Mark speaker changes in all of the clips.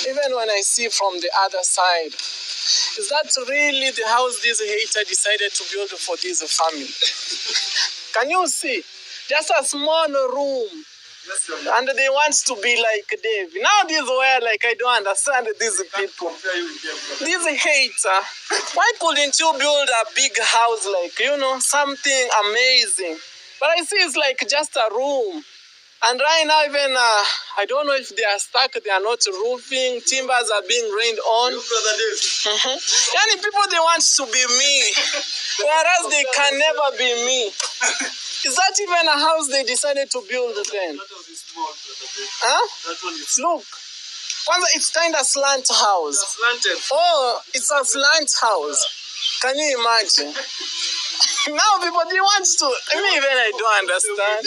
Speaker 1: Even when I see from the other side, is that really the house this hater decided to build for this family? Can you see? Just a small room. And they want to be like Davy. Now this is where like I don't understand these people. These hater. Why couldn't you build a big house like, something amazing? But I see it's like just a room. And right now even, I don't know if they are stuck, they are not roofing, timbers are being rained on. Yani people, they want to be me, whereas they can never be me. Is that even a house they decided to build then? Huh? Look. Kwanza, it's kind of slant house. Oh, it's a slant house. Can you imagine? Now people, they want to, even I don't understand.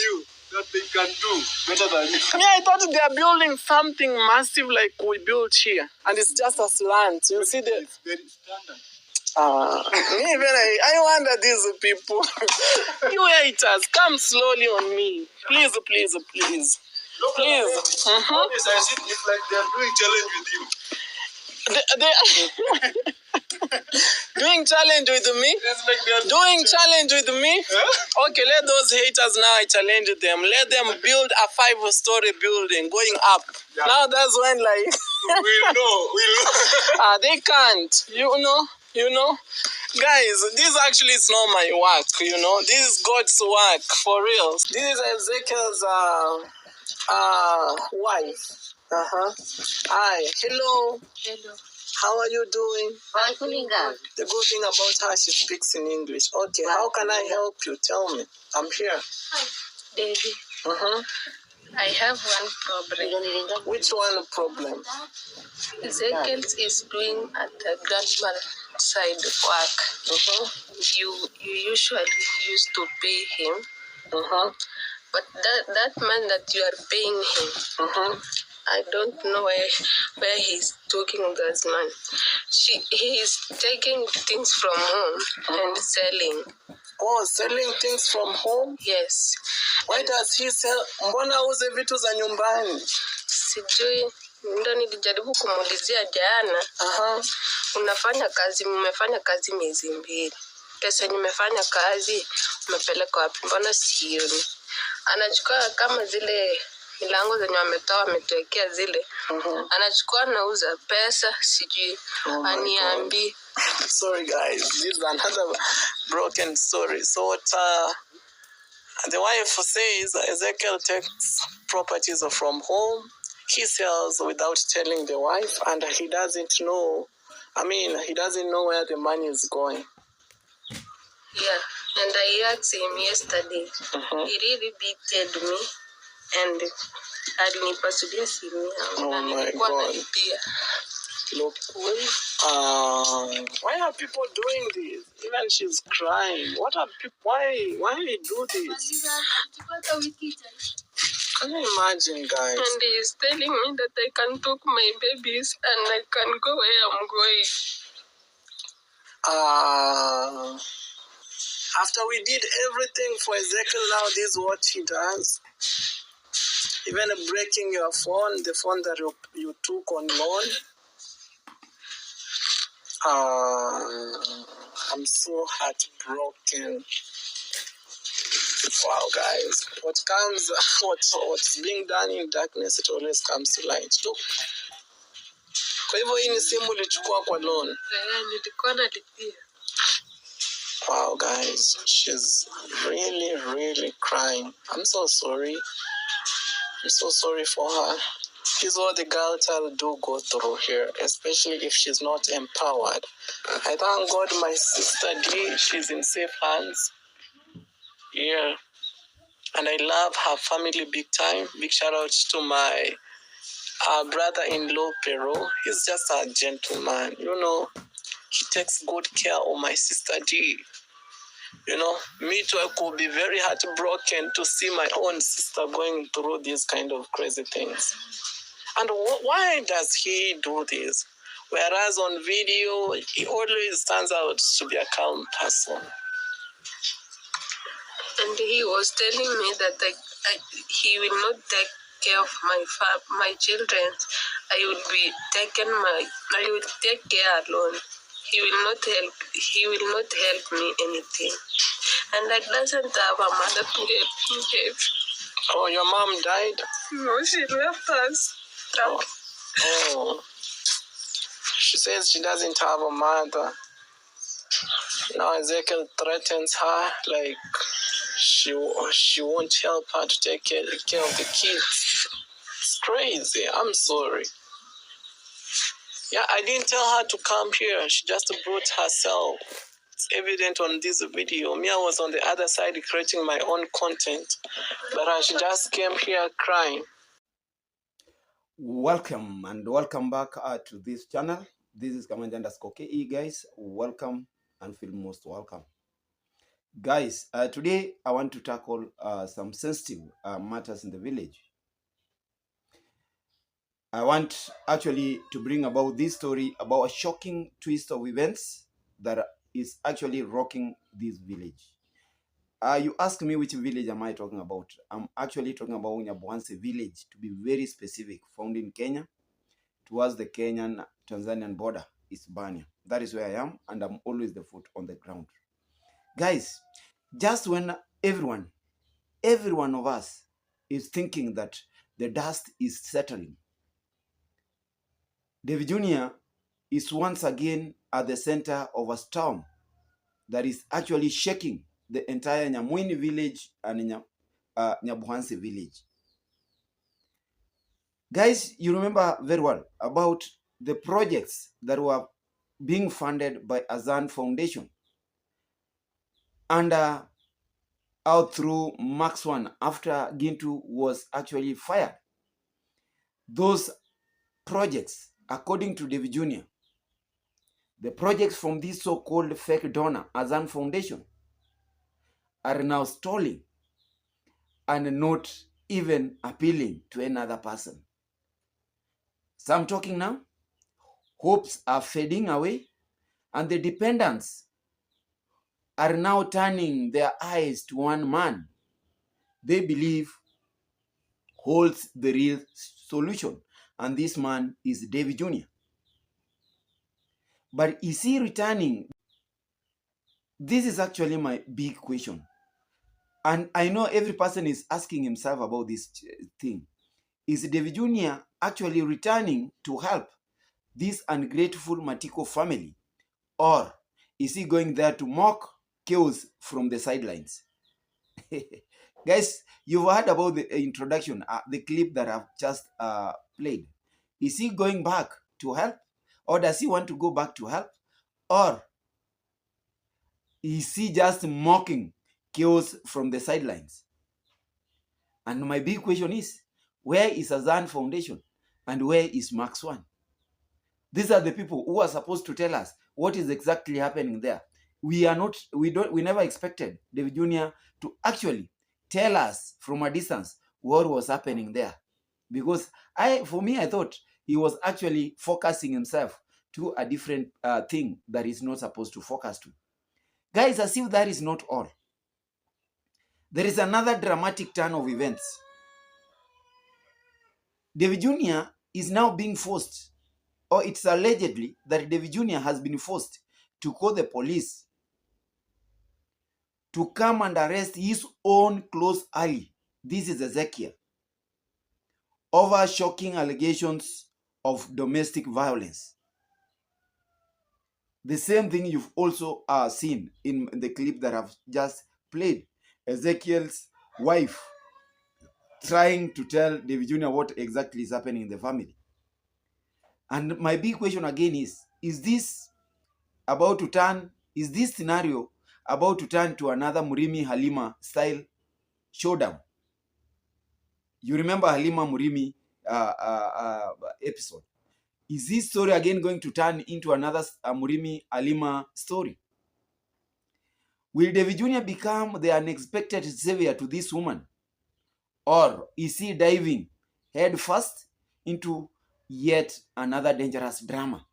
Speaker 1: That they can do better than me. Yeah, I thought they are building something massive like we built here. And it's just a slant. You see the... It's very standard. I wonder these people. You haters, come slowly on me. Please, please, please. Please. It's like they're doing challenge with you. Doing challenge with me? Doing challenge with me? Huh? Okay, let those haters now, I challenge them. Let them build a 5-story building going up. Yeah. Now that's when like... We'll know. They can't. You know? Guys, this actually is not my work, This is God's work, for real. This is Ezekiel's wife. Hi. Hello. Hello. How are you doing? I'm doing good. The good thing about her, she speaks in English. Okay, how can I help you? Tell me. I'm here. Hi, Davy. I have one problem. Which one problem? Ezekiel is doing at the grandma's side work. You usually used to pay him. But that man that you are paying him, I don't know where he's taking this man. He is taking things from home and selling. Oh, selling things from home? Yes. Why does he sell? Mbona uze vitu za nyumbani? Sijui, ndo nilijaribu kumuulizia jana. Mmefanya kazi miezi 2. Pesa nimefanya kazi, umepeleka wapi? Mbona sioni? Anachukua kama zile milango zenye wametuwekea zile. Anachukua anauza pesa, sijui. Aniambi. Sorry guys, this is another broken story. So what the wife says, Ezekiel takes properties from home. He sells without telling the wife, and he doesn't know. He doesn't know where the money is going. Yeah, and I asked him yesterday. He really beated me, and alinipasulia simu yangu. Oh my God. Look, why are people doing this? Even she's crying. What are people? Why do this? Can you imagine, guys? And he's telling me that I can take my babies and I can go where I'm going. After we did everything for Ezekiel, now this is what he does. Even breaking your phone, the phone that you took on loan. I'm so heartbroken. Wow, guys. What's being done in darkness, it always comes to light. Look. Kwa hivyo hii ni simu ulichukua kwa loan. Nilikuwa nalipia. Wow, guys. She's really, really crying. I'm so sorry. I'm so sorry for her. This is what the girl child do go through here, especially if she's not empowered. I thank God my sister D, she's in safe hands. Yeah. And I love her family big time. Big shout out to my brother-in-law, Pero. He's just a gentleman, He takes good care of my sister D. Me too, I could be very heartbroken to see my own sister going through these kind of crazy things. And why does he do this? Whereas on video, he always stands out to be a calm person. And he was telling me that he will not take care of my children I will take care alone. He will not help. He will not help me anything. And I doesn't have a mother to help me. Oh, your mom died? No, she left us. Oh. She says she doesn't have a mother. Now Ezekiel threatens her like she won't help her to take care of the kids. It's crazy. I'm sorry. Yeah, I didn't tell her to come here. She just brought herself. It's evident on this video. Me, I was on the other side creating my own content, but she just came here crying.
Speaker 2: Welcome and welcome back to this channel. This is Kamanja_KE, guys. Welcome and feel most welcome. Guys, today I want to tackle some sensitive matters in the village. I want actually to bring about this story about a shocking twist of events that is actually rocking this village. You ask me which village am I talking about. I'm actually talking about Nyabuhanse village, to be very specific, found in Kenya, towards the Kenyan-Tanzanian border, is Bania. That is where I am, and I'm always the foot on the ground. Guys, just when every one of us is thinking that the dust is settling, Davy Jnr. is once again at the center of a storm that is actually shaking the entire Nyamwini village and Nyabuhanse village. Guys, you remember very well about the projects that were being funded by Arzan Foundation and out through Max 1 after Gintu was actually fired. Those projects, according to Davy Jnr., the projects from this so-called fake donor, Arzan Foundation, are now stalling and not even appealing to another person. So I'm talking now. Hopes are fading away, and the dependents are now turning their eyes to one man they believe holds the real solution, and this man is Davy Jnr. But is he returning? This is actually my big question. And I know every person is asking himself about this thing. Is Davy Jnr. actually returning to help this ungrateful Matiko family? Or is he going there to mock chaos from the sidelines? Guys, you've heard about the introduction, the clip that I've just played. Is he going back to help? Or does he want to go back to help? Or is he just mocking chaos from the sidelines? And my big question is, where is Arzan Foundation? And where is Max 1? These are the people who are supposed to tell us what is exactly happening there. We never expected Davy Jnr. to actually tell us from a distance what was happening there. Because for me, I thought he was actually focusing himself to a different thing that he's not supposed to focus to. Guys, as if that is not all, there is another dramatic turn of events. Davy Jnr. is now being forced, or it's allegedly that Davy Jnr. has been forced to call the police to come and arrest his own close ally. This is Ezekiel, over shocking allegations of domestic violence. The same thing you've also seen in the clip that I've just played. Ezekiel's wife trying to tell Davy Jnr. what exactly is happening in the family. And my big question again is this about to turn, is this scenario about to turn to another Murimi Halima style showdown? You remember Halima Murimi episode. Is this story again going to turn into another Murimi Halima story? Will Davy Jnr. become the unexpected savior to this woman? Or is he diving head first into yet another dangerous drama?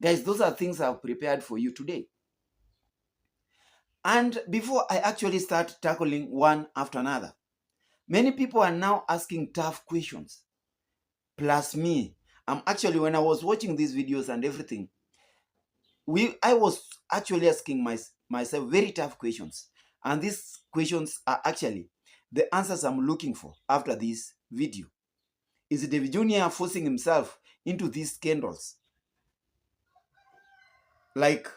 Speaker 2: Guys, those are things I've prepared for you today. And before I actually start tackling one after another, many people are now asking tough questions. Plus me, Actually, when I was watching these videos and everything, I was actually asking myself very tough questions. And these questions are actually the answers I'm looking for after this video. Is Davy Jr. forcing himself into these scandals? Like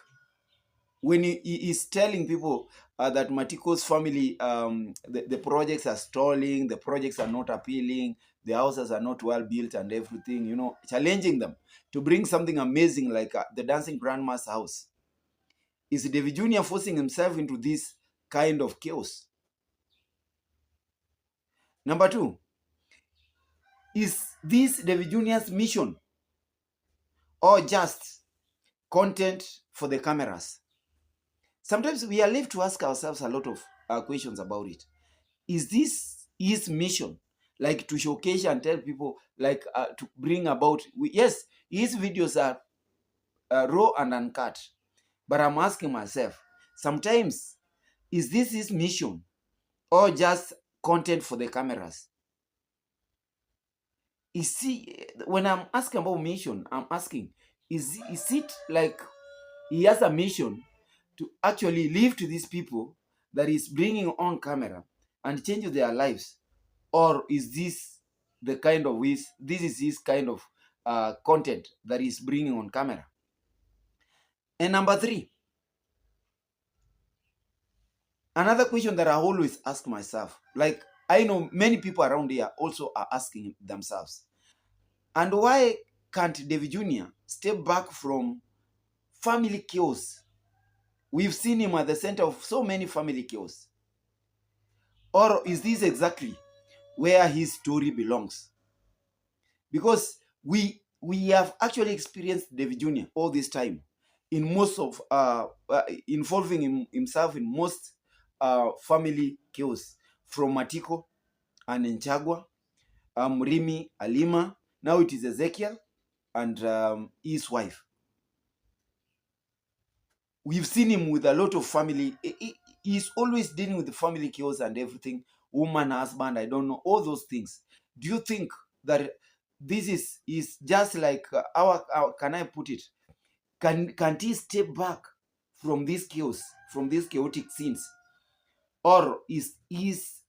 Speaker 2: when he is telling people that Matiko's family, the projects are stalling, the projects are not appealing, the houses are not well built and everything, challenging them to bring something amazing like the Dancing Grandma's house. Is Davy Jr. forcing himself into this kind of chaos? Number two, is this Davy Jr.'s mission or just content for the cameras? Sometimes we are left to ask ourselves a lot of questions about it. Is this his mission? Like to showcase and tell people, like to bring about, yes, his videos are raw and uncut. But I'm asking myself, sometimes, is this his mission or just content for the cameras? When I'm asking about mission, I'm asking, is it like he has a mission to actually live to these people that is bringing on camera and change their lives? Or is this this is his kind of content that is bringing on camera? And number three, another question that I always ask myself, like I know many people around here also are asking themselves, and why can't Davy Jr. step back from family chaos? We've seen him at the center of so many family chaos. Or is this exactly where his story belongs? Because we have actually experienced Davy Jr. all this time in most of involving himself in most family chaos, from Matiko and Nchagwa, Rimi, Alima. Now it is Ezekiel and his wife. We've seen him with a lot of family. He's always dealing with the family chaos and everything. Woman, husband, I don't know, all those things. Do you think that this is just like how can I put it? Can't he step back from this chaos, from these chaotic scenes? Or is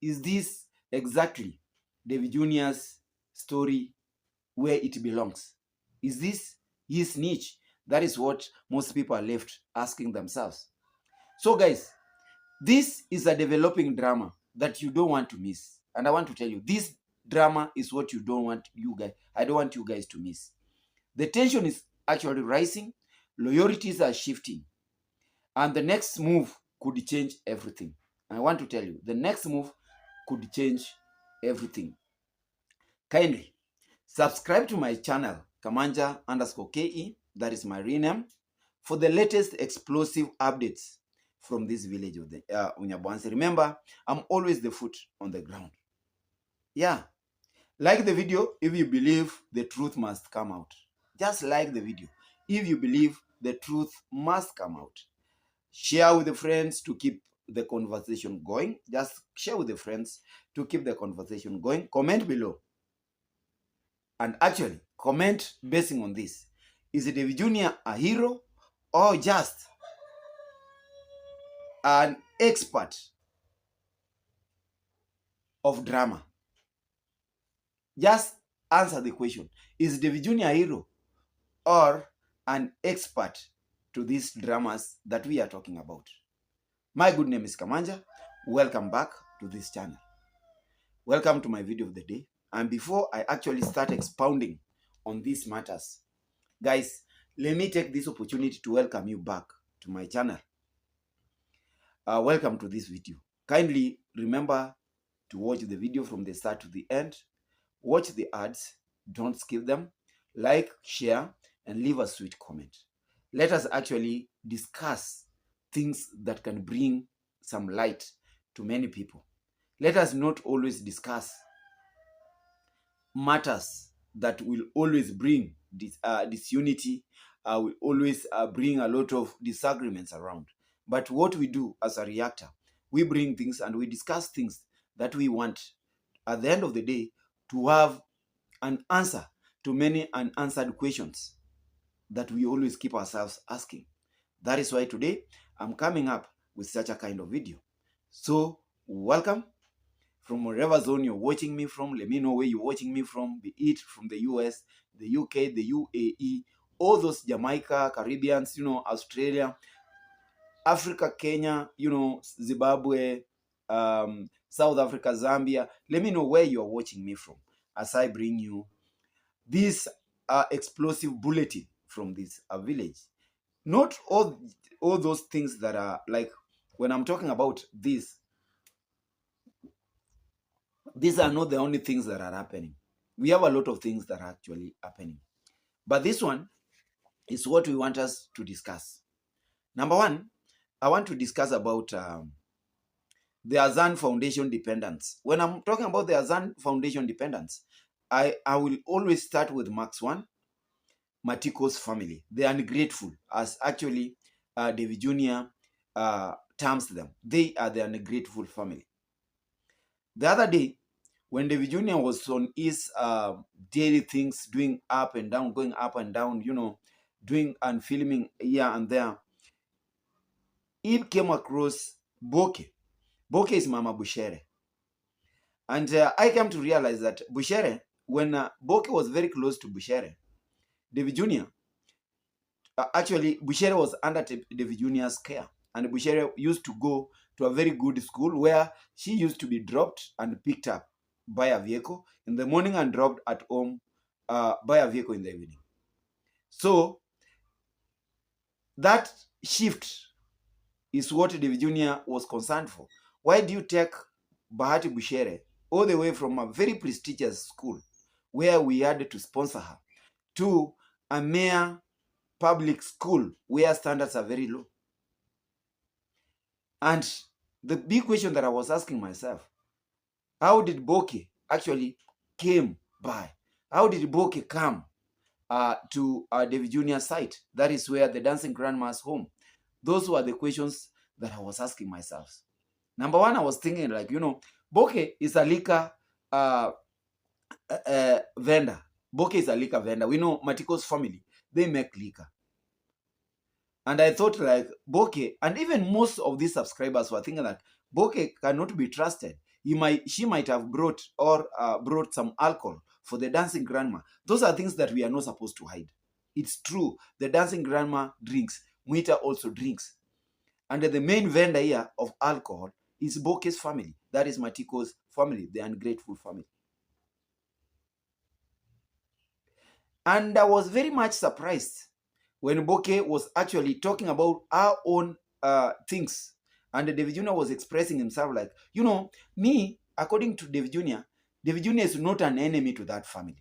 Speaker 2: this exactly Davy Jr.'s story where it belongs? Is this his niche? That is what most people are left asking themselves. So guys, this is a developing drama that you don't want to miss. And I want to tell you, this drama is what I don't want you guys to miss. The tension is actually rising, loyalties are shifting, and the next move could change everything. And I want to tell you, the next move could change everything. Kindly subscribe to my channel, Kamanja_KE, that is my rename, for the latest explosive updates from this village of the Unyabwansi. Remember, I'm always the foot on the ground. Yeah. Like the video if you believe the truth must come out. Just like the video if you believe the truth must come out. Share with the friends to keep the conversation going. Just share with the friends to keep the conversation going. Comment below. And actually, comment basing on this. Is Davy Jr. a hero or just an expert of drama? Just answer the question. Is Davy Jr. a hero or an expert to these dramas that we are talking about? My good name is Kamanja. Welcome back to this channel. Welcome to my video of the day. And before I actually start expounding on these matters, guys, let me take this opportunity to welcome you back to my channel. Welcome to this video. Kindly remember to watch the video from the start to the end. Watch the ads, don't skip them. Like, share, and leave a sweet comment. Let us actually discuss things that can bring some light to many people. Let us not always discuss matters that will always bring disunity, will always bring a lot of disagreements around. But what we do as a reactor, we bring things and we discuss things that we want, at the end of the day, to have an answer to many unanswered questions that we always keep ourselves asking. That is why today I'm coming up with such a kind of video. So welcome from wherever zone you're watching me from. Let me know where you're watching me from, be it from the US, the UK, the UAE, all those Jamaica, Caribbeans, Australia, Africa, Kenya, Zimbabwe, South Africa, Zambia. Let me know where you're watching me from as I bring you this explosive bulletin from this village. Not all those things that are like, when I'm talking about this, these are not the only things that are happening. We have a lot of things that are actually happening. But this one is what we want us to discuss. Number one, I want to discuss about the Arzan Foundation dependents. When I'm talking about the Arzan Foundation dependents, I will always start with Max 1, Matiko's family. The ungrateful, as actually Davy Jnr. Terms them. They are the ungrateful family. The other day, when Davy Jnr. was on his daily things, doing up and down, going up and down, doing and filming here and there, he came across Boke. Boke is Mama Bushere. And I came to realize that Bushere, when Boke was very close to Bushere, Davy Jnr., actually, Bushere was under Davy Jnr.'s care. And Bushere used to go to a very good school where she used to be dropped and picked up by a vehicle in the morning and dropped at home by a vehicle in the evening. So that shift is what Davy Jnr. was concerned for. Why do you take Bahati Bushere all the way from a very prestigious school where we had to sponsor her to a mere public school where standards are very low? And the big question that I was asking myself, how did Boke actually came by? How did Boke come to Davy Jnr.'s site? That is where the dancing grandma's home. Those were the questions that I was asking myself. Number one, I was thinking like, Boke is a liquor vendor. Boke is a liquor vendor. We know Matiko's family, they make liquor. And I thought like Boke, and even most of these subscribers were thinking that Boke cannot be trusted. She might have brought some alcohol for the dancing grandma. Those are things that we are not supposed to hide. It's true. The dancing grandma drinks. Mwita also drinks. And the main vendor here of alcohol is Boke's family. That is Matiko's family, the ungrateful family. And I was very much surprised when Boke was actually talking about our own things. And Davy Jnr. was expressing himself like, me, according to Davy Jnr., Davy Jnr. is not an enemy to that family.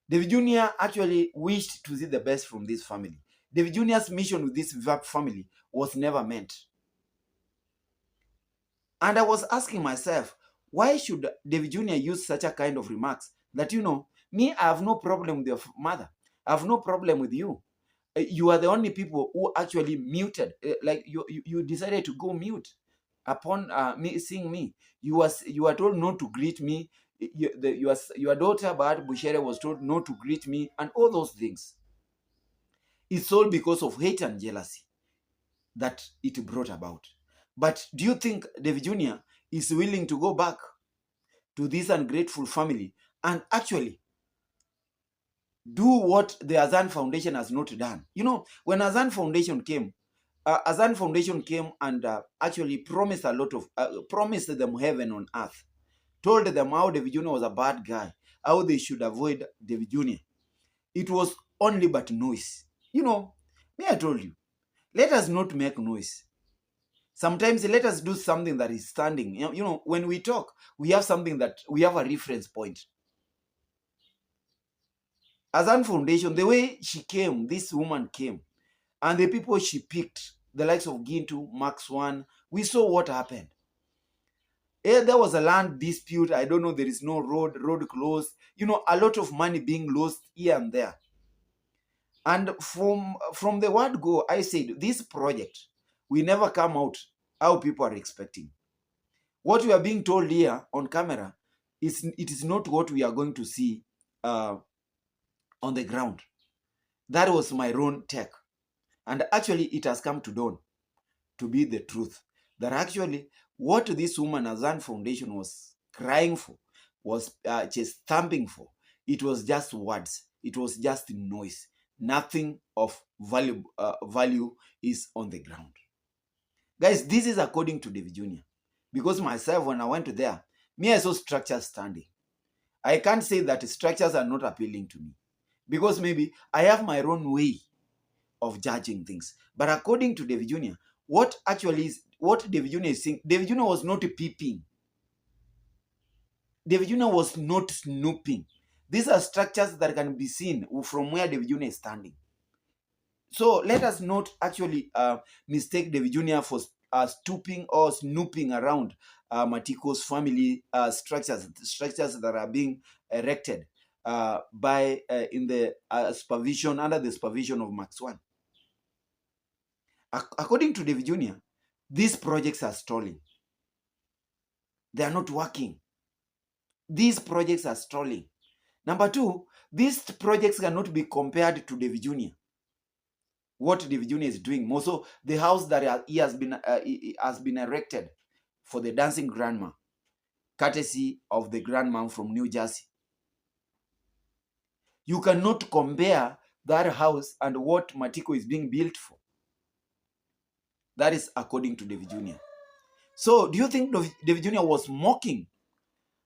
Speaker 2: Davy Jnr. actually wished to see the best from this family. Davy Jnr.'s mission with this family was never meant. And I was asking myself, why should Davy Jnr. use such a kind of remarks that, me, I have no problem with your mother. I have no problem with you. You are the only people who actually muted, like you decided to go mute upon me seeing me. You are told not to greet me. Your daughter, Bahati Bushere, was told not to greet me, and all those things. It's all because of hate and jealousy that it brought about. But do you think Davy Jnr. is willing to go back to this ungrateful family and actually do what the Arzan Foundation has not done? When Arzan Foundation came and actually promised a lot of, promised them heaven on earth, told them how Davy Jnr. was a bad guy, how they should avoid Davy Jnr. It was only but noise. Me, I told you, let us not make noise. Sometimes let us do something that is standing. When we talk, we have something that we have a reference point. Arzan Foundation, the way she came, this woman came, and the people she picked, the likes of Gintu, Max 1, we saw what happened. There was a land dispute. I don't know, there is no road closed. A lot of money being lost here and there. And from the word go, I said, this project will never come out how people are expecting. What we are being told here on camera, it is not what we are going to see on the ground. That was my own take. And actually, it has come to dawn to be the truth. That actually, what this woman, Arzan Foundation, was crying for, was just thumping for, it was just words. It was just noise. Nothing of value is on the ground. Guys, this is according to Davy Jnr. Because myself, when I went there, me, I saw structures standing. I can't say that structures are not appealing to me. Because maybe I have my own way of judging things. But according to Davy Jnr., what Davy Jnr is saying, Davy Jnr was not peeping. Davy Jnr was not snooping. These are structures that can be seen from where Davy Jnr is standing. So let us not actually mistake Davy Jnr for stooping or snooping around Matiko's family structures that are being erected by in the supervision, under the supervision of Max One. According to Davy Jnr., these projects are stalling. They are not working. These projects are stalling. Number two, these projects cannot be compared to Davy Jnr. What Davy Jnr is doing. More so, the house that he has been erected for the dancing grandma, courtesy of the grandma from New Jersey. You cannot compare that house and what Matiko is being built for. That is according to Davy Jnr. So, do you think Davy Jnr was mocking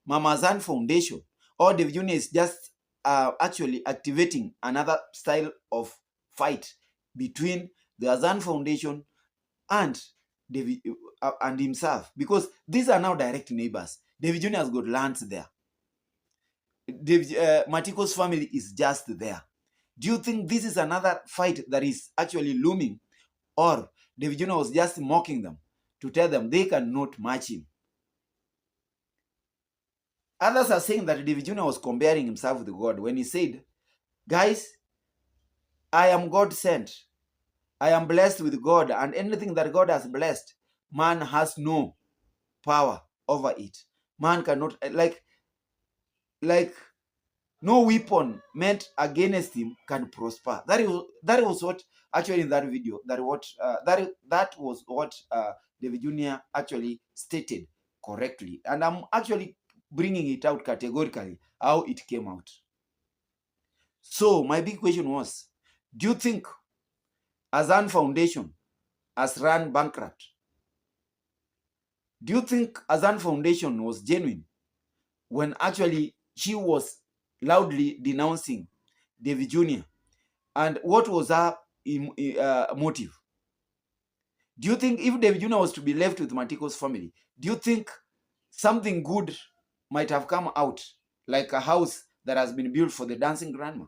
Speaker 2: Mama Arzan Foundation, or Davy Jnr is just actually activating another style of fight between the Arzan Foundation and Davy and himself? Because these are now direct neighbors. Davy Jnr has got lands there. Matiko's family is just there. Do you think this is another fight that is actually looming, or Davy Jnr was just mocking them to tell them they cannot match him? Others are saying that Davy Jnr was comparing himself with God when he said, guys, I am God sent. I am blessed with God, and anything that God has blessed, man has no power over it. Man cannot, like no weapon meant against him can prosper. That was what actually in that video, that was what Davy Jnr actually stated correctly. And I'm actually bringing it out categorically how it came out. So my big question was, do you think Arzan Foundation has run bankrupt? Do you think Arzan Foundation was genuine when actually she was loudly denouncing Davy Jnr? And what was her motive? Do you think if Davy Jnr was to be left with Matiko's family, do you think something good might have come out, like a house that has been built for the dancing grandma?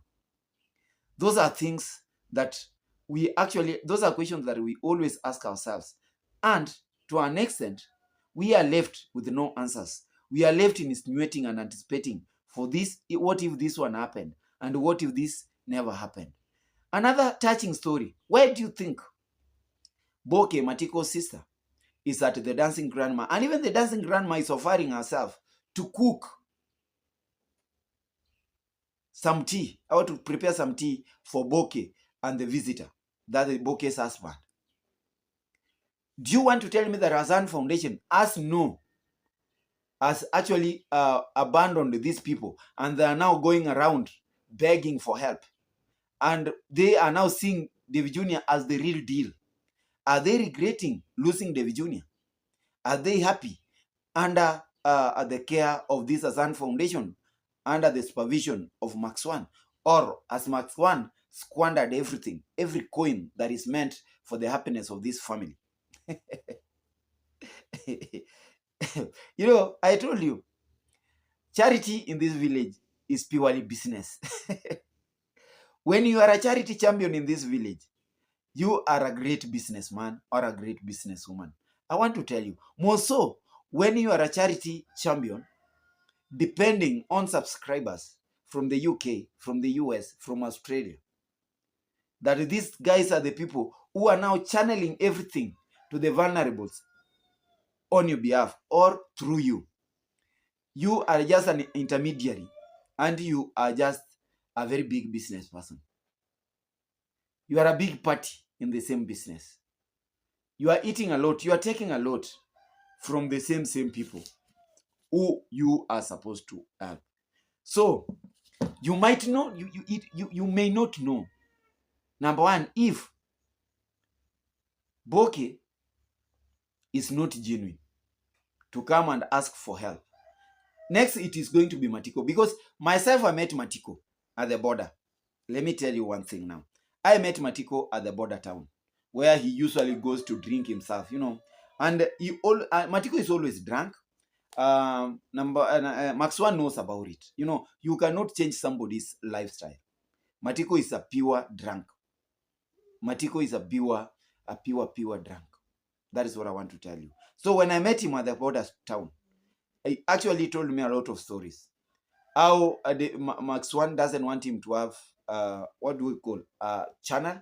Speaker 2: Those are things that those are questions that we always ask ourselves. And to an extent, we are left with no answers. We are left insinuating and anticipating for this, what if this one happened? And what if this never happened? Another touching story. Where do you think Boke, Matiko's sister, is at the dancing grandma? And even the dancing grandma is offering herself to cook some tea, or to prepare some tea for Boke and the visitor, that is Boke's husband. Do you want to tell me that Arzan Foundation has actually abandoned these people, and they are now going around begging for help, and they are now seeing Davy Jnr as the real deal? Are they regretting losing Davy Jnr? Are they happy under the care of this Arzan Foundation, under the supervision of Max One? Or has Max One squandered everything, every coin that is meant for the happiness of this family? You know, I told you, charity in this village is purely business. When you are a charity champion in this village, you are a great businessman or a great businesswoman. I want to tell you, more so when you are a charity champion, depending on subscribers from the UK, from the US, from Australia, that these guys are the people who are now channeling everything to the vulnerables on your behalf or through you. You are just an intermediary, and you are just a very big business person. You are a big party in the same business. You are eating a lot. You are taking a lot from the same people who you are supposed to have. So you might know, you may not know. Number one, if Boke is not genuine to come and ask for help. Next, it is going to be Matiko, because myself, I met Matiko at the border. Let me tell you one thing now. I met Matiko at the border town, where he usually goes to drink himself, and Matiko is always drunk. Max One knows about it. You cannot change somebody's lifestyle. Matiko is a pure drunk. Matiko is a pure drunk. That is what I want to tell you. So when I met him at the border town, he actually told me a lot of stories. How Max One doesn't want him to have what do we call a channel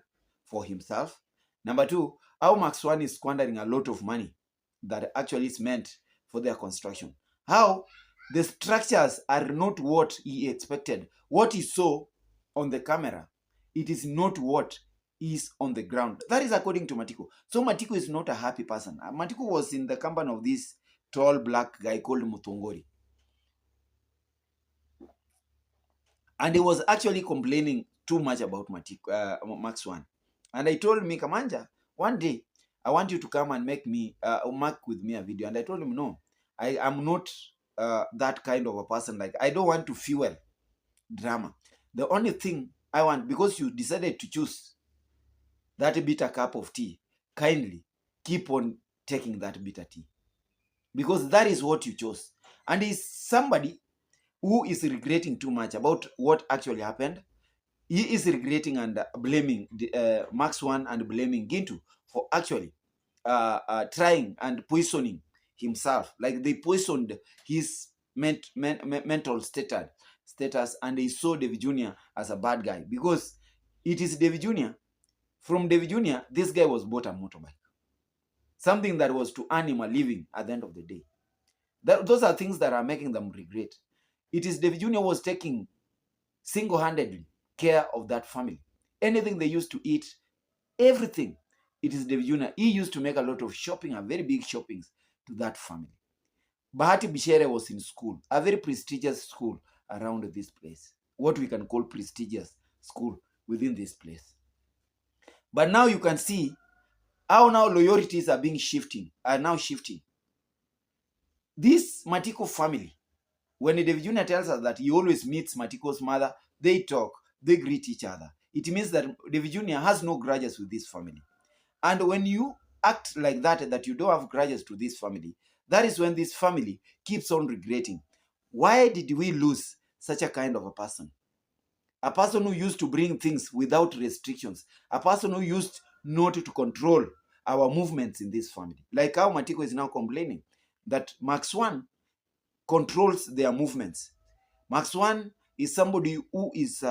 Speaker 2: for himself. Number two, how Max One is squandering a lot of money that actually is meant for their construction. How the structures are not what he expected. What he saw on the camera, it is not what is on the ground. That is according to Matiko. So Matiko is not a happy person. Matiko was in the company of this tall black guy called Mutongori. And he was actually complaining too much about Max One. And I told me, Kamanja, one day, I want you to come and make with me a video. And I told him, no, I am not that kind of a person. Like, I don't want to fuel drama. The only thing I want, because you decided to choose that bitter cup of tea, kindly keep on taking that bitter tea. Because that is what you chose. And he's somebody who is regretting too much about what actually happened. He is regretting and blaming Max One and blaming Gintu for actually trying and poisoning himself. Like, they poisoned his mental status, and they saw Davy Jnr. as a bad guy, because it is Davy Jnr. From Davy Jnr., this guy was bought a motorbike, something that was to earn him a living at the end of the day. Those are things that are making them regret. It is Davy Jnr. was taking single-handedly care of that family. Anything they used to eat, everything, it is Davy Jnr. He used to make a lot of shopping, a very big shoppings to that family. Bahati Bishere was in school, a very prestigious school around this place, what we can call prestigious school within this place. But now you can see how now loyalties are now shifting. This Matiko family, when Davy Jnr. tells us that he always meets Matiko's mother, they talk, they greet each other. It means that Davy Jnr. has no grudges with this family. And when you act like that you don't have grudges to this family, that is when this family keeps on regretting. Why did we lose such a kind of a person? A person who used to bring things without restrictions. A person who used not to control our movements in this family. Like how Matiko is now complaining that Max One controls their movements. Max One is somebody who is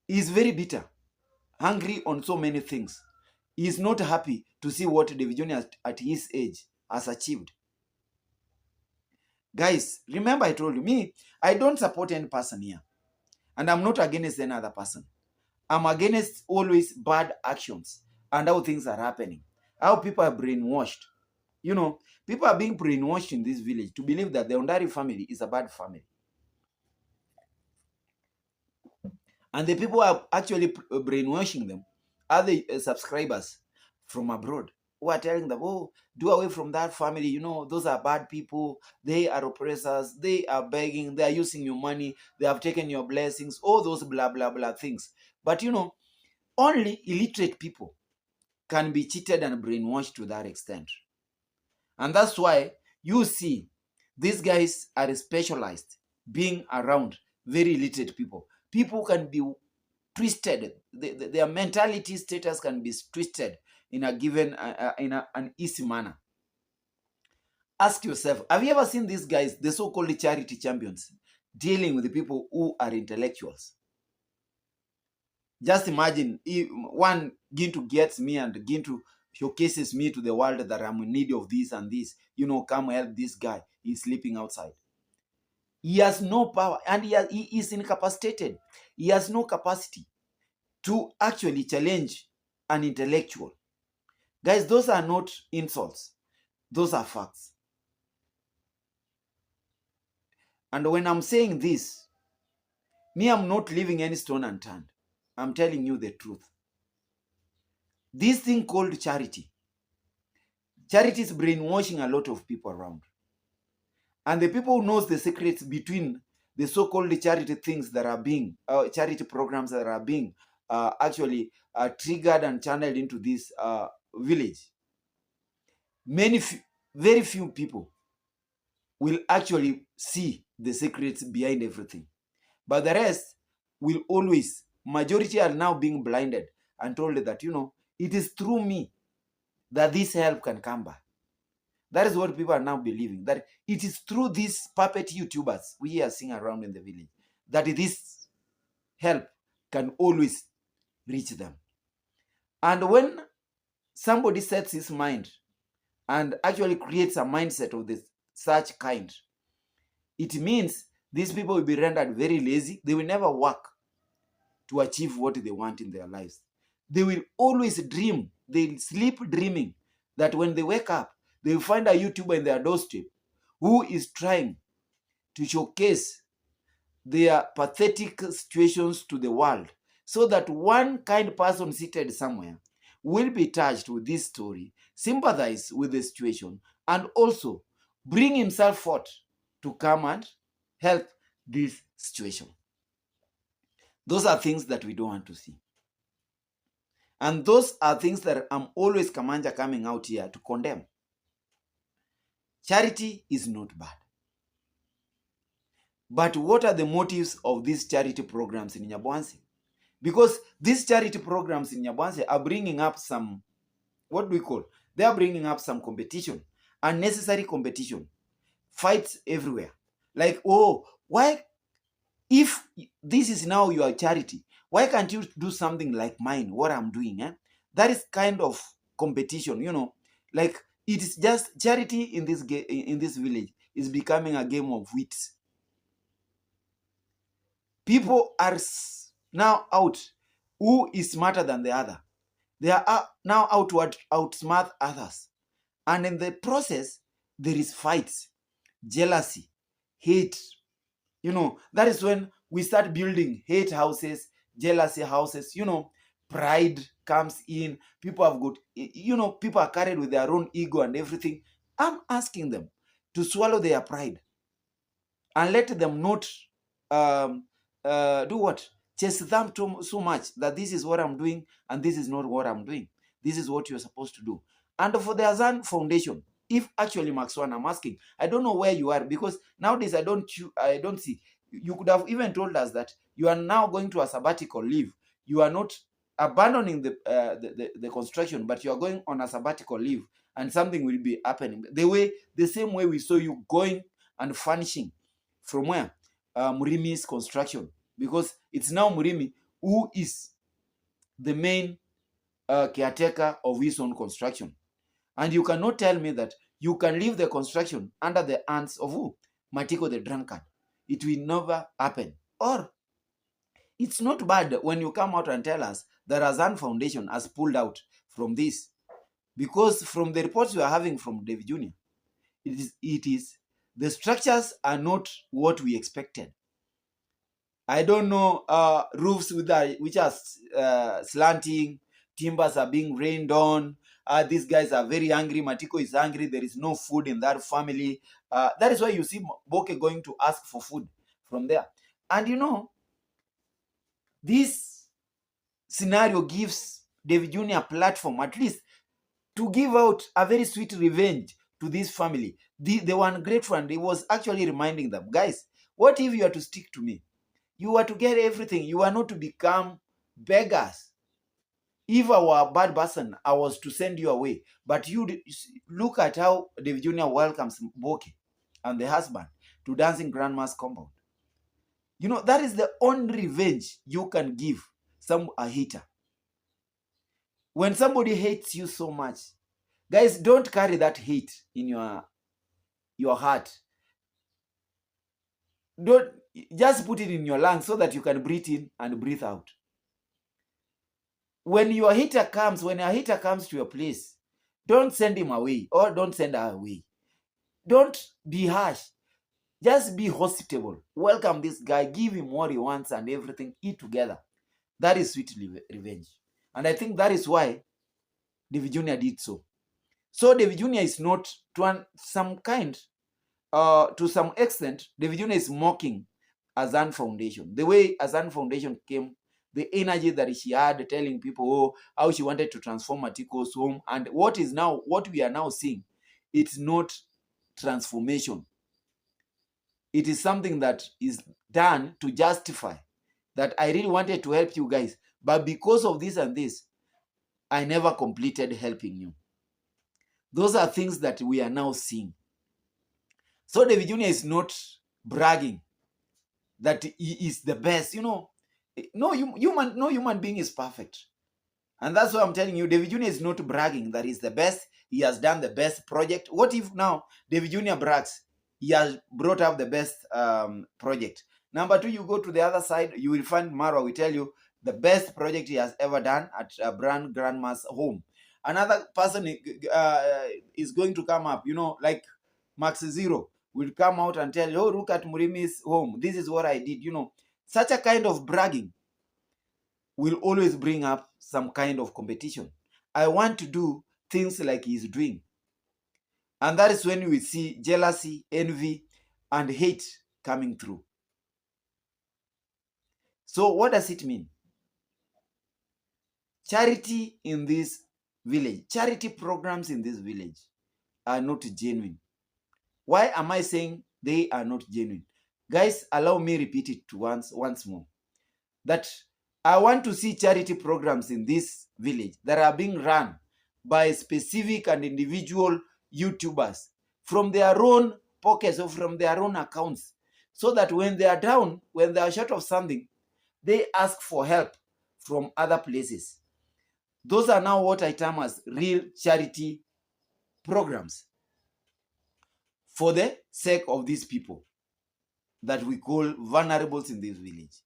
Speaker 2: very bitter, hungry on so many things. He is not happy to see what Davy Jnr. at his age has achieved. Guys, remember I told you, I don't support any person here. And I'm not against any other person. I'm against always bad actions and how things are happening. How people are brainwashed. People are being brainwashed in this village to believe that the Ondari family is a bad family. And the people are actually brainwashing them are the subscribers from abroad who are telling them, oh, do away from that family. Those are bad people. They are oppressors. They are begging. They are using your money. They have taken your blessings. All those blah, blah, blah things. But, only illiterate people can be cheated and brainwashed to that extent. And that's why you see these guys are specialized being around very illiterate people. People can be twisted. Their mentality status can be twisted in a given, an easy manner. Ask yourself, have you ever seen these guys, the so-called charity champions, dealing with the people who are intellectuals? Just imagine if one Gintu gets me and Gintu showcases me to the world that I'm in need of this and this. Come help this guy. He's sleeping outside. He has no power, and he is incapacitated. He has no capacity to actually challenge an intellectual. Guys, those are not insults. Those are facts. And when I'm saying this, me, I'm not leaving any stone unturned. I'm telling you the truth. This thing called charity is brainwashing a lot of people around. And the people who knows the secrets between the so-called charity things that are being, charity programs that are being actually triggered and channeled into this village, very few people will actually see the secrets behind everything. But the rest will always, majority are now being blinded and told that, it is through me that this help can come back. That is what people are now believing, that it is through these puppet YouTubers we are seeing around in the village that this help can always reach them. And when somebody sets his mind and actually creates a mindset of this such kind, it means these people will be rendered very lazy. They will never work to achieve what they want in their lives. They will always dream. They'll sleep dreaming that when they wake up, they will find a YouTuber in their doorstep who is trying to showcase their pathetic situations to the world, so that one kind person seated somewhere will be touched with this story, sympathize with the situation, and also bring himself forth to come and help this situation. Those are things that we don't want to see. And those are things that I'm always Kamanja coming out here to condemn. Charity is not bad. But what are the motives of these charity programs in Nyabwanse? Because these charity programs in Nyabwanse are bringing up some, what do we call? They are bringing up some competition, unnecessary competition, fights everywhere. Like, oh, why, if this is now your charity, why can't you do something like mine, what I'm doing? That is kind of competition, like it is just charity in this village is becoming a game of wits. People are now out who is smarter than the other. They are now out to outsmart others. And in the process, there is fights, jealousy, hate. That is when we start building hate houses, jealousy houses. Pride comes in. People have got, people are carried with their own ego and everything. I'm asking them to swallow their pride and let them not do what? Chase them so much that this is what I'm doing and this is not what I'm doing. This is what you're supposed to do. And for the Arzan Foundation, if actually Maxwan, I'm asking, I don't know where you are, because nowadays I don't see. You could have even told us that you are now going to a sabbatical leave. You are not abandoning the construction, but you are going on a sabbatical leave, and something will be happening. The same way we saw you going and furnishing from where? Murimi's construction, because it's now Murimi who is the main caretaker of his own construction. And you cannot tell me that you can leave the construction under the hands of who? Matiko the drunkard. It will never happen. Or it's not bad when you come out and tell us that Arzan Foundation has pulled out from this, because from the reports we are having from Davy Jnr, it is the structures are not what we expected. I don't know, roofs which are slanting, timbers are being rained on. These guys are very angry. Matiko is angry. There is no food in that family. That is why you see Boke going to ask for food from there. And this scenario gives Davy Jnr a platform, at least, to give out a very sweet revenge to this family. They were ungrateful, and he was actually reminding them, guys, what if you are to stick to me? You are to get everything. You are not to become beggars. If I were a bad person, I was to send you away. But you look at how Davy Jnr welcomes Boke and the husband to Dancing Grandma's compound. That is the only revenge you can give a hater. When somebody hates you so much, guys, don't carry that hate in your heart. Don't just put it in your lungs so that you can breathe in and breathe out. When your hitter comes, to your place, don't send him away or don't send her away. Don't be harsh. Just be hospitable. Welcome this guy, give him what he wants and everything, eat together. That is sweet revenge. And I think that is why Davy Jr. did so. So Davy Jr. is not, to some extent, Davy Jr. is mocking Arzan Foundation. The way Arzan Foundation came, the energy that she had telling people, oh, how she wanted to transform Matiko's home. And what we are now seeing, it's not transformation. It is something that is done to justify that I really wanted to help you guys, but because of this and this, I never completed helping you. Those are things that we are now seeing. So Davy Jr. is not bragging that he is the best. No human being is perfect. And that's why I'm telling you, Davy Jr. is not bragging that he's the best. He has done the best project. What if now Davy Jr. brags? He has brought up the best project. Number two, you go to the other side, you will find Marwa will tell you the best project he has ever done at a brand grandma's home. Another person is going to come up, like Max Zero will come out and tell you, oh, look at Murimi's home. This is what I did. Such a kind of bragging will always bring up some kind of competition. I want to do things like he's doing. And that is when we see jealousy, envy, and hate coming through. So what does it mean? Charity in this village, charity programs in this village are not genuine. Why am I saying they are not genuine? Guys, allow me repeat it once more. That I want to see charity programs in this village that are being run by specific and individual YouTubers from their own pockets or from their own accounts, so that when they are down, when they are short of something, they ask for help from other places. Those are now what I term as real charity programs for the sake of these people that we call vulnerables in this village.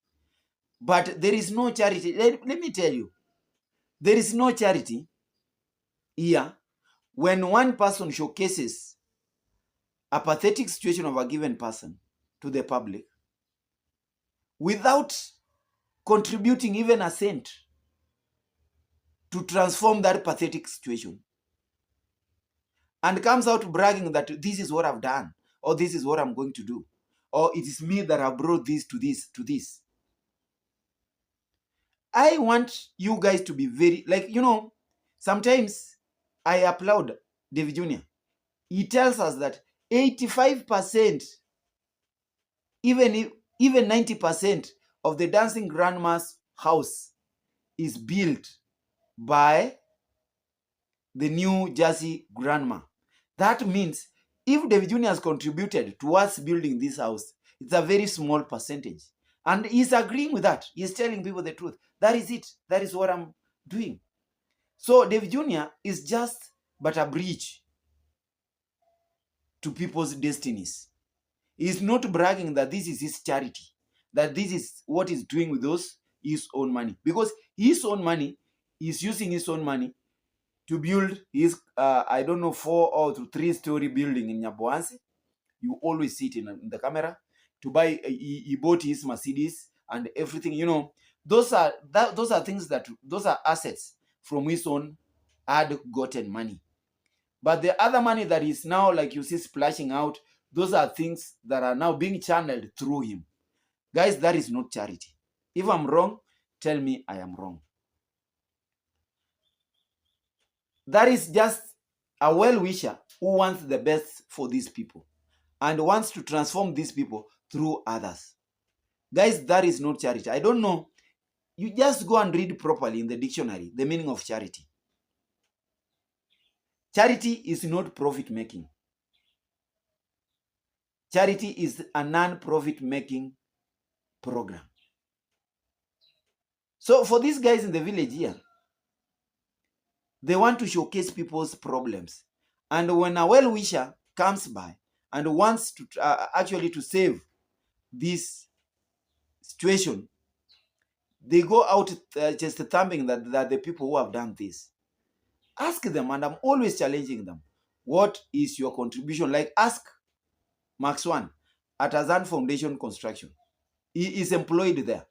Speaker 2: But there is no charity. Let me tell you, there is no charity here when one person showcases a pathetic situation of a given person to the public without contributing even a cent to transform that pathetic situation, and comes out bragging that this is what I've done, or this is what I'm going to do, or it is me that have brought this to this. I want you guys to be very, sometimes I applaud Davy Jr. He tells us that 85%, even 90% of the dancing grandma's house is built by the New Jersey grandma. That means if Davy Jr. has contributed towards building this house, it's a very small percentage. And he's agreeing with that. He's telling people the truth. That is it. That is what I'm doing. So Davy Jr. is just but a bridge to people's destinies. He's not bragging that this is his charity, that this is what he's doing with his own money. Because his own money, he's using his own money to build his, 4 or 3-story building in Nyaboansi. You always see it in the camera. To buy, he bought his Mercedes and everything. Those are things those are assets from his own hard-gotten money. But the other money that is now, like you see, splashing out, those are things that are now being channeled through him. Guys, that is not charity. If I'm wrong, tell me I am wrong. That is just a well-wisher who wants the best for these people and wants to transform these people through others. Guys, that is not charity. I don't know. You just go and read properly in the dictionary the meaning of charity. Charity is not profit-making. Charity is a non-profit making program. So for these guys in the village here, they want to showcase people's problems. And when a well-wisher comes by and wants to actually to save this situation, they go out just thumping that the people who have done this. Ask them, and I'm always challenging them. What is your contribution? Like, ask Max One at Arzan Foundation construction. He is employed there.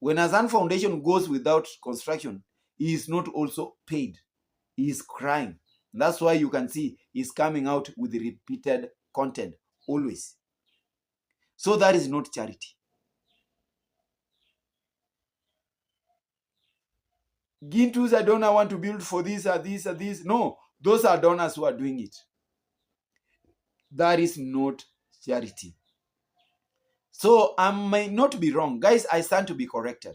Speaker 2: When Arzan Foundation goes without construction, he is not also paid. He is crying. That's why you can see he's coming out with repeated content always. So that is not charity. Gintus, I don't want to build for this or this or this. No, those are donors who are doing it. That is not charity. So I may not be wrong. Guys, I stand to be corrected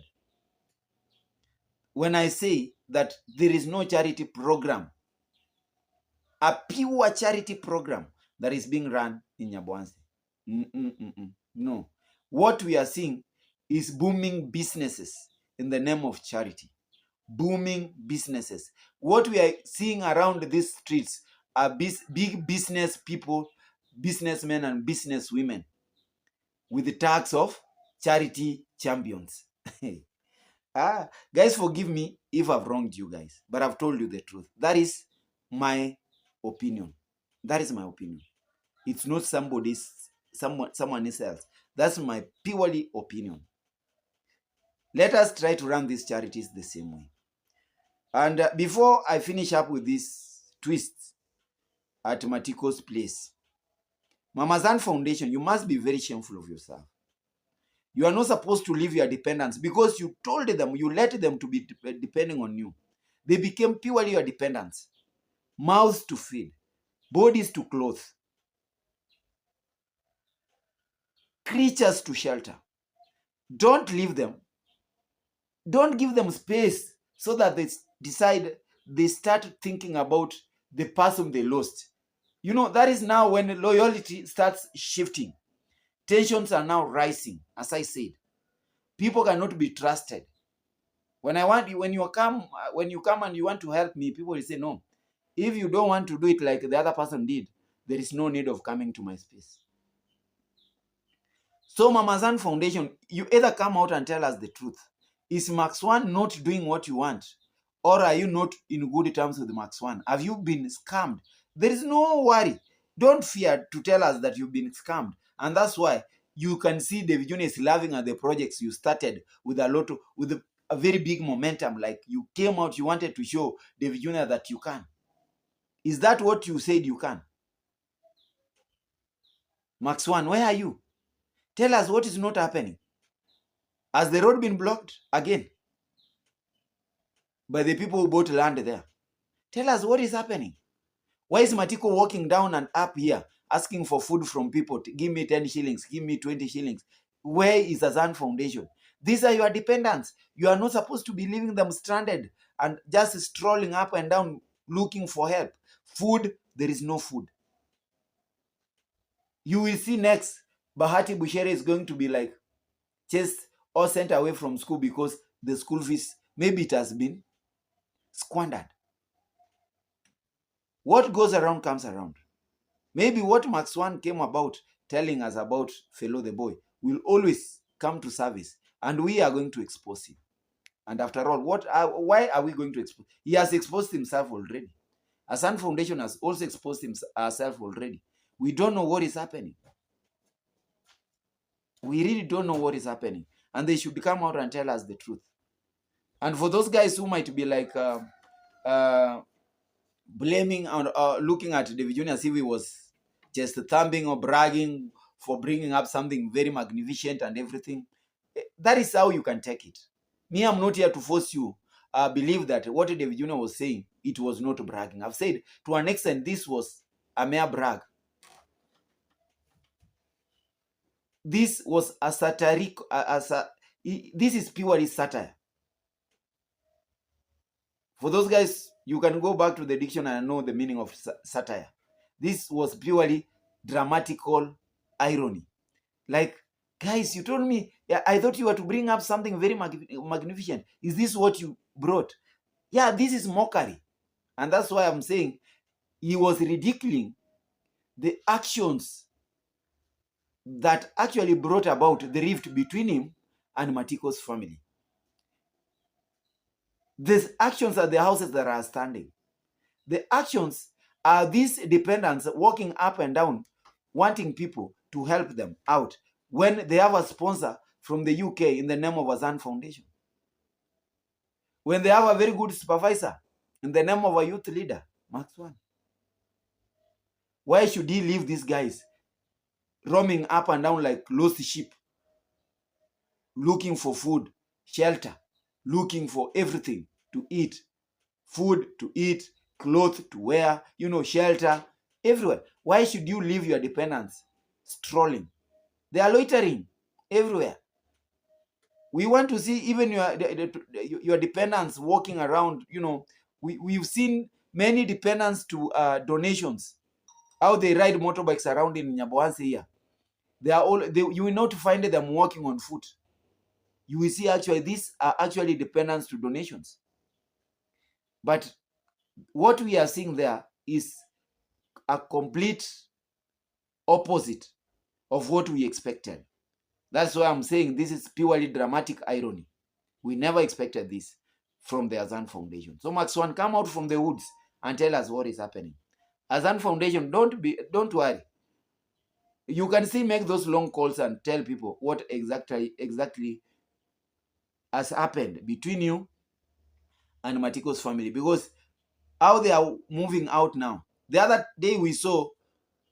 Speaker 2: when I say that there is no charity program, a pure charity program that is being run in Nyabwanzi. No. What we are seeing is booming businesses in the name of charity. Booming businesses. What we are seeing around these streets are big business people, businessmen and businesswomen with the tags of charity champions. Guys, forgive me if I've wronged you guys, but I've told you the truth. That is my opinion. That is my opinion. It's not someone else. That's my purely opinion. Let us try to run these charities the same way. And before I finish up with this twist at Matiko's place, Mama Arzan Foundation, you must be very shameful of yourself. You are not supposed to leave your dependents because you told them, you let them to be depending on you. They became purely your dependents. Mouths to feed, bodies to clothe, creatures to shelter. Don't leave them. Don't give them space so that they start thinking about the person they lost. You know, that is now when loyalty starts shifting. Tensions are now rising, as I said. People cannot be trusted. When you come and you want to help me, people will say no. If you don't want to do it like the other person did, there is no need of coming to my space. So Mama Arzan Foundation, you either come out and tell us the truth. Is Max One not doing what you want? Or are you not in good terms with Max One? Have you been scammed? There is no worry. Don't fear to tell us that you've been scammed. And that's why you can see Davy Jnr is laughing at the projects you started with a very big momentum. Like you came out, you wanted to show Davy Jnr that you can. Is that what you said you can? Max One, where are you? Tell us what is not happening. Has the road been blocked again by the people who bought land there? Tell us what is happening. Why is Matiko walking down and up here asking for food from people? Give me 10 shillings, give me 20 shillings. Where is Arzan Foundation? These are your dependents. You are not supposed to be leaving them stranded and just strolling up and down looking for help. Food, there is no food. You will see next, Bahati Bushere is going to be like chased or sent away from school because the school fees, maybe it has been squandered. What goes around comes around. Maybe what Max One came about telling us about Fellow the boy will always come to service, and we are going to expose him. And after all, why are we going to expose? He has exposed himself already. Arzan Foundation has also exposed herself already. We don't know what is happening. We really don't know what is happening. And they should come out and tell us the truth. And for those guys who might be like blaming or looking at Davy Jnr as if he was just thumping or bragging for bringing up something very magnificent and everything, that is how you can take it. Me, I'm not here to force you believe that what Davy Jnr was saying, it was not bragging. I've said to an extent this was a mere brag. This was a satiric, this is purely satire. For those guys, you can go back to the dictionary and know the meaning of satire. This was purely dramatical irony. Like, guys, you told me, yeah, I thought you were to bring up something very magnificent. Is this what you brought? Yeah, this is mockery. And that's why I'm saying he was ridiculing the actions that actually brought about the rift between him and Matiko's family. These actions are the houses that are standing. The actions are these dependents walking up and down, wanting people to help them out when they have a sponsor from the UK in the name of Arzan Foundation. When they have a very good supervisor in the name of a youth leader, Max One. Why should he leave these guys roaming up and down like lost sheep, looking for food, shelter, looking for everything to eat, food to eat, clothes to wear, shelter, everywhere? Why should you leave your dependents strolling? They are loitering everywhere. We want to see even your dependents walking around. We've seen many dependents to donations, how they ride motorbikes around in Nyabohansi here. You will not find them walking on foot. You will see actually these are actually dependents to donations. But what we are seeing there is a complete opposite of what we expected. That's why I'm saying this is purely dramatic irony. We never expected this from the Arzan Foundation. So Max One, come out from the woods and tell us what is happening. Arzan Foundation, don't worry. You can still make those long calls and tell people what exactly has happened between you and Matiko's family, because how they are moving out now. The other day we saw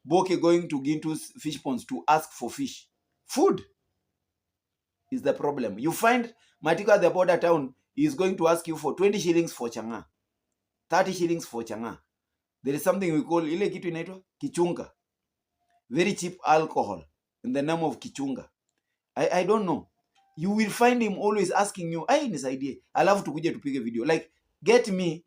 Speaker 2: Boke going to Gintu's fish ponds to ask for fish. Food is the problem. You find Matiko at the border town is going to ask you for 20 shillings for changa, 30 shillings for changa. There is something we call ile kitu inaitwa kichunga. Very cheap alcohol in the name of kichunga. I don't know. You will find him always asking you, "Ai nisaidie. Alafu tukuje tupige video. Like, get me,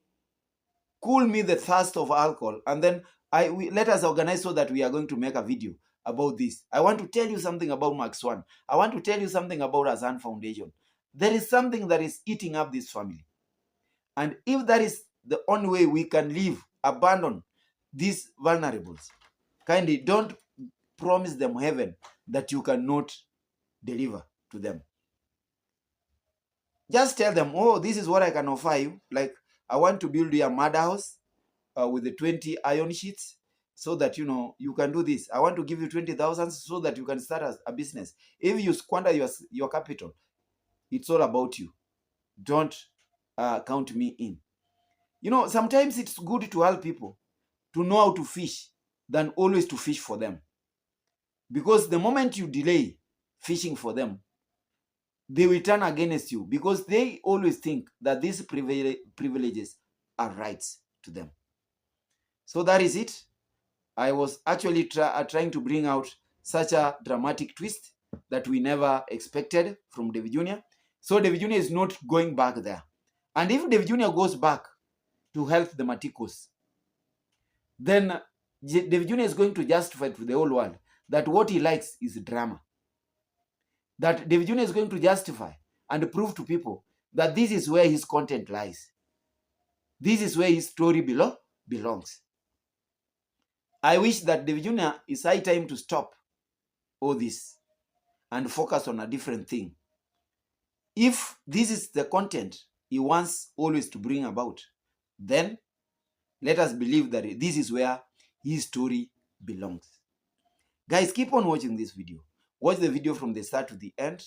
Speaker 2: cool me the thirst of alcohol, and then let us organize so that we are going to make a video about this. I want to tell you something about Max One. I want to tell you something about Arzan Foundation. There is something that is eating up this family. And if that is the only way we can live, abandon these vulnerables, kindly don't promise them heaven that you cannot deliver to them. Just tell them, oh, this is what I can offer you. Like, I want to build you a mud house with the 20 iron sheets so that, you can do this. I want to give you 20,000 so that you can start a business. If you squander your capital, it's all about you. Don't count me in. Sometimes it's good to help people to know how to fish than always to fish for them. Because the moment you delay fishing for them, they will turn against you, because they always think that these privileges are rights to them. So that is it. I was actually trying to bring out such a dramatic twist that we never expected from Davy Jnr. So Davy Jnr is not going back there. And if Davy Jnr goes back to help the Matikos, then Davy Jnr is going to justify to the whole world that what he likes is drama. That Davy Jnr is going to justify and prove to people that this is where his content lies. This is where his story belongs. I wish that Davy Jnr is high time to stop all this and focus on a different thing. If this is the content he wants always to bring about, then let us believe that this is where his story belongs. Guys, keep on watching this video. Watch the video from the start to the end.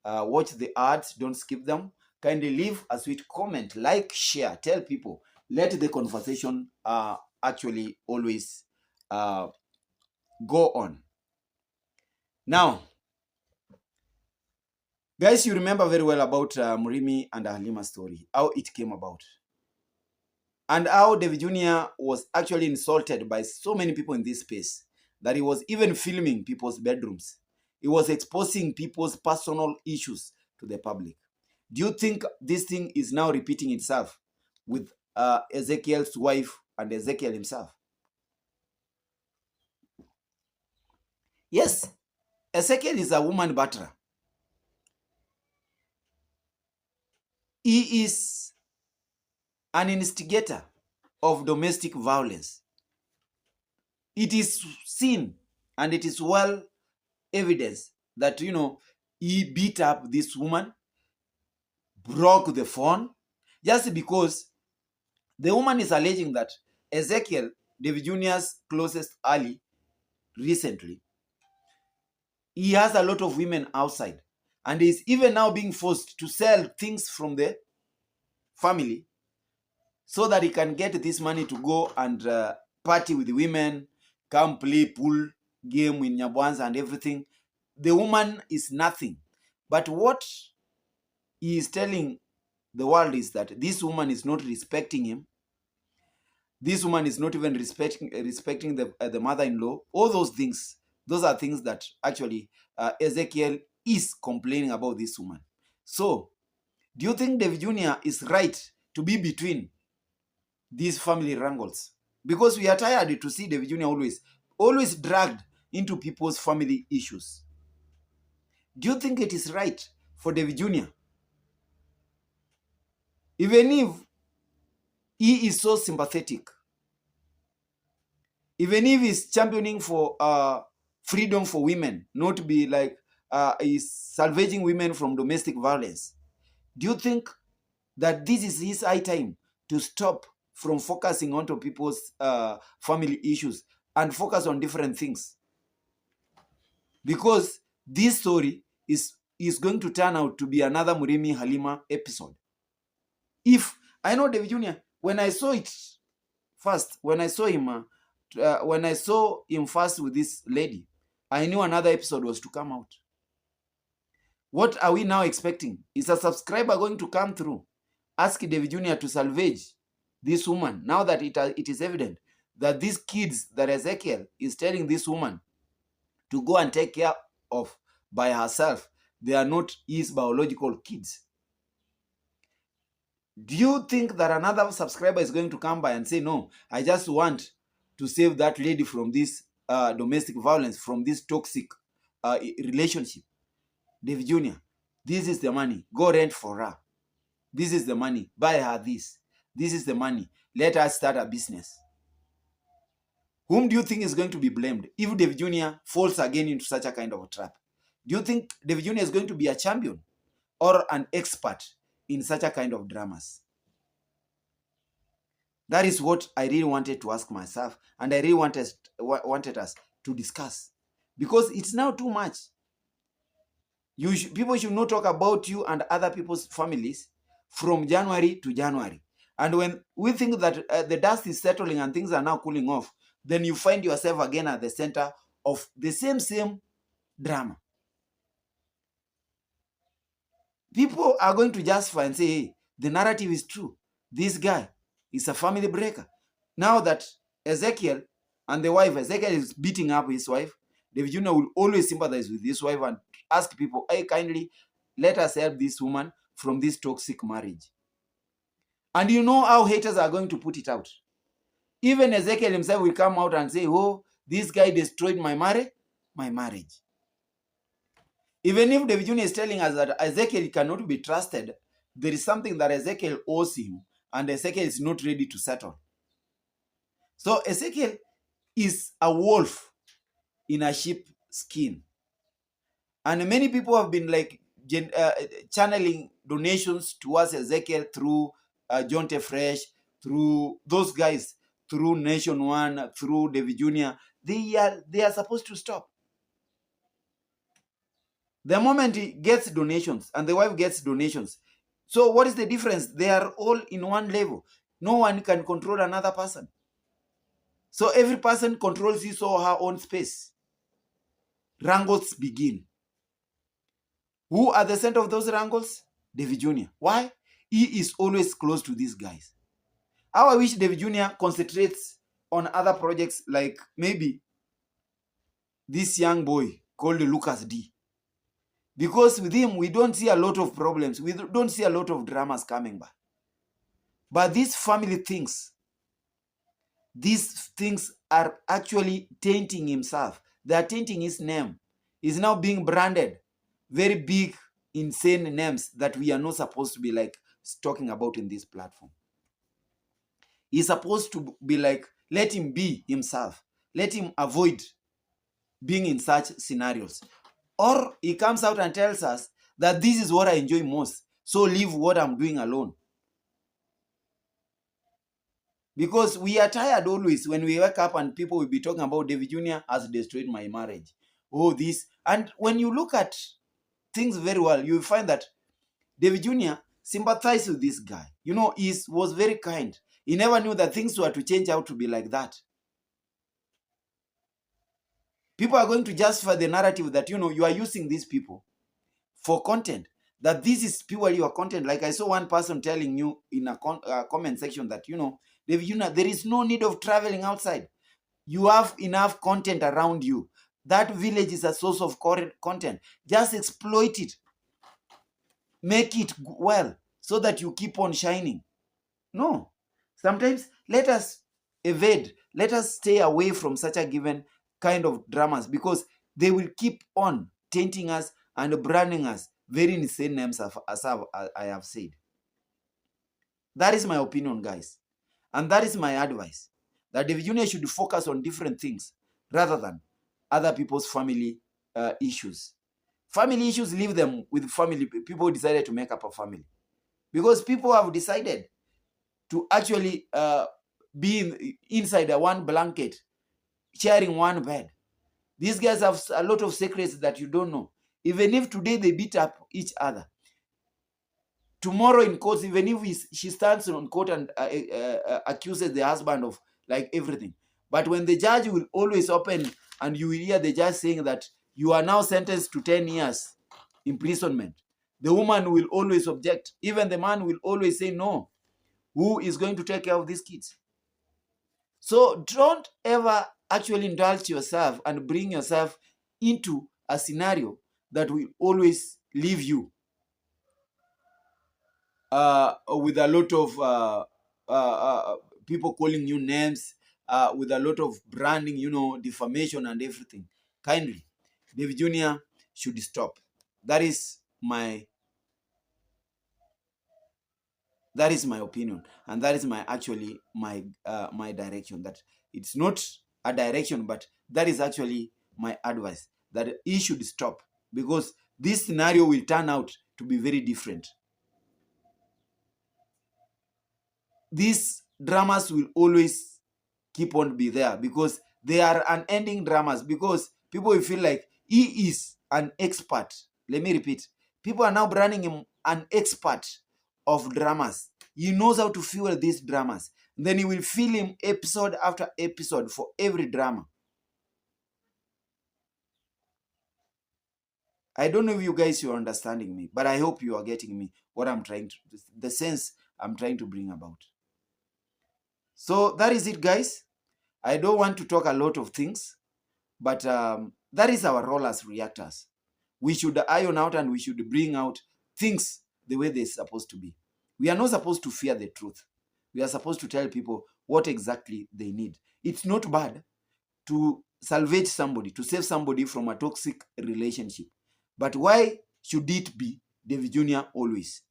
Speaker 2: Watch the ads. Don't skip them. Kindly leave a sweet comment, like, share, tell people. Let the conversation actually always go on. Now, guys, you remember very well about Murimi and Halima's story, how it came about. And how Davy Jnr was actually insulted by so many people in this space that he was even filming people's bedrooms. He was exposing people's personal issues to the public. Do you think this thing is now repeating itself with Ezekiel's wife and Ezekiel himself? Yes, Ezekiel is a woman batterer. He is an instigator of domestic violence. It is seen and it is well evidence that, he beat up this woman, broke the phone, just because the woman is alleging that Ezekiel, David Jr.'s closest ally, recently, he has a lot of women outside, and is even now being forced to sell things from the family so that he can get this money to go and party with the women, come play pool game in Nyabwanza and everything. The woman is nothing. But what he is telling the world is that this woman is not respecting him. This woman is not even respecting the mother-in-law. All those things, those are things that actually Ezekiel is complaining about this woman. So, do you think David Jr. is right to be between these family wrangles? Because we are tired to see David Jr. always dragged into people's family issues. Do you think it is right for David Jr., even if he is so sympathetic, even if he's championing for freedom for women, not to be like he's salvaging women from domestic violence, do you think that this is his high time to stop from focusing onto people's family issues and focus on different things? Because this story is going to turn out to be another Murimi Halima episode. If I know David Jr., when I saw it first, when I saw him first with this lady, I knew another episode was to come out. What are we now expecting? Is a subscriber going to come through, ask David Jr. to salvage this woman, now that it is evident that these kids that Ezekiel is telling this woman to go and take care of by herself, they are not his biological kids? Do you think that another subscriber is going to come by and say, no, I just want to save that lady from this domestic violence, from this toxic relationship? David Jr., this is the money. Go rent for her. This is the money. Buy her this. This is the money. Let her start a business. Whom do you think is going to be blamed if David Jr. falls again into such a kind of a trap? Do you think David Jr. is going to be a champion or an expert in such a kind of dramas? That is what I really wanted to ask myself, and I really wanted us to discuss, because it's now too much. People should not talk about you and other people's families from January to January. And when we think that the dust is settling and things are now cooling off, then you find yourself again at the center of the same drama. People are going to justify and say, hey, the narrative is true. This guy is a family breaker. Now that Ezekiel and the wife, Ezekiel is beating up his wife, David Jr. will always sympathize with his wife and ask people, hey, kindly let us help this woman from this toxic marriage. And you know how haters are going to put it out. Even Ezekiel himself will come out and say, oh, this guy destroyed my marriage. Even if David Jr. is telling us that Ezekiel cannot be trusted, there is something that Ezekiel owes him, and Ezekiel is not ready to settle. So Ezekiel is a wolf in a sheep skin. And many people have been like channeling donations towards Ezekiel through John T. Fresh, through those guys, through Nation One, through Davy Jr. They are supposed to stop. The moment he gets donations and the wife gets donations, so what is the difference? They are all in one level. No one can control another person. So every person controls his or her own space. Wrangles begin. Who are the center of those wrangles? David Jr. Why? He is always close to these guys. How I wish David Jr. concentrates on other projects, like maybe this young boy called Lucas D. Because with him, we don't see a lot of problems. We don't see a lot of dramas coming back. But these family things, these things are actually tainting himself. They are tainting his name. He's now being branded very big, insane names that we are not supposed to be like talking about in this platform. He's supposed to be like, let him be himself. Let him avoid being in such scenarios. Or he comes out and tells us that this is what I enjoy most, so leave what I'm doing alone. Because we are tired always when we wake up and people will be talking about Davy Jr. has destroyed my marriage. Oh, this. And when you look at things very well, you will find that Davy Jr. sympathized with this guy. You know, he was very kind. He never knew that things were to change out to be like that. People are going to justify the narrative that, you know, you are using these people for content, that this is purely your content. Like I saw one person telling you in a comment section that, you know, Davy Jr., there is no need of traveling outside. You have enough content around you. That village is a source of content. Just exploit it. Make it well so that you keep on shining. No. Sometimes let us evade. Let us stay away from such a given kind of dramas, because they will keep on tainting us and branding us very insane names, as I have said. That is my opinion, guys. And that is my advice. That Davy Jr. should focus on different things rather than other people's family issues. Family issues, leave them with family. People decided to make up a family. Because people have decided to actually be inside a one blanket, sharing one bed. These guys have a lot of secrets that you don't know. Even if today they beat up each other, tomorrow in court, even if she stands on court and accuses the husband of like everything, but when the judge will always open and you will hear the judge saying that you are now sentenced to 10 years imprisonment, the woman will always object. Even the man will always say no. Who is going to take care of these kids? So don't ever actually indulge yourself and bring yourself into a scenario that will always leave you with a lot of people calling you names, with a lot of branding, you know, defamation and everything. Kindly, Davy Jr. should stop. That is my opinion, and that is my my direction. That it's not a direction, but that is actually my advice, that he should stop, because this scenario will turn out to be very different. These dramas will always keep on be there, because they are unending dramas, because people will feel like he is an expert. Let me repeat, people are now branding him an expert of dramas. He knows how to fuel these dramas. Then he will fill him episode after episode for every drama. I don't know if you guys are understanding me, but I hope you are getting me, what I'm trying to, the sense I'm trying to bring about. So that is it, guys. I don't want to talk a lot of things, but that is our role as reactors. We should iron out and we should bring out things the way they're supposed to be. We are not supposed to fear the truth. We are supposed to tell people what exactly they need. It's not bad to salvage somebody, to save somebody from a toxic relationship. But why should it be Davy Jr. always?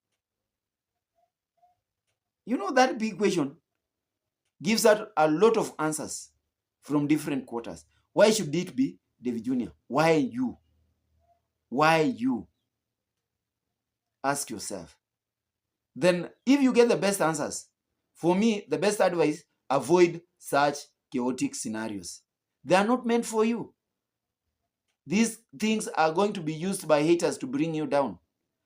Speaker 2: You know, that big question gives out a lot of answers from different quarters. Why should it be Davy Jr.? Why you? Why you? Ask yourself. Then if you get the best answers, for me, the best advice, avoid such chaotic scenarios. They are not meant for you. These things are going to be used by haters to bring you down.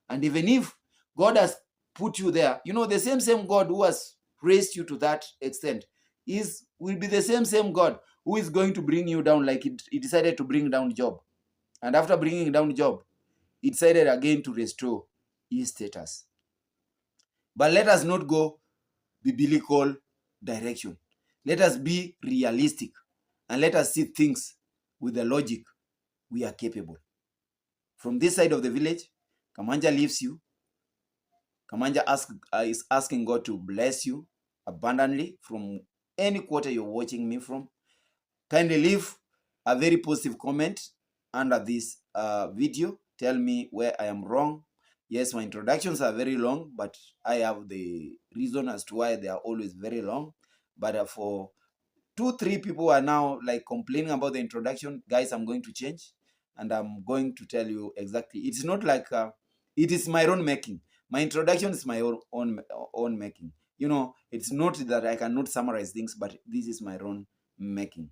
Speaker 2: And even if God has put you there, you know, the same God who has raised you to that extent will be the same God who is going to bring you down, like he decided to bring down Job. And after bringing down Job, he decided again to restore his status. But let us not go biblical direction. Let us be realistic, and let us see things with the logic we are capable. From this side of the village, Kamanja leaves you. Kamanja is asking God to bless you abundantly from any quarter you're watching me from. Kindly leave a very positive comment under this video. Tell me where I am wrong. Yes, my introductions are very long, but I have the reason as to why they are always very long. But for 2-3 people who are now like complaining about the introduction, guys, I'm going to change. and I'm going to tell you exactly. It's not like it is my own making. My introduction is my own making. You know, it's not that I cannot summarize things, but this is my own making.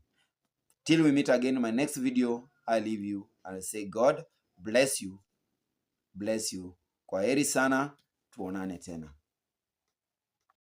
Speaker 2: Till we meet again in my next video, I leave you and I say God bless you. Bless you. Kwaheri sana, tuonane tena.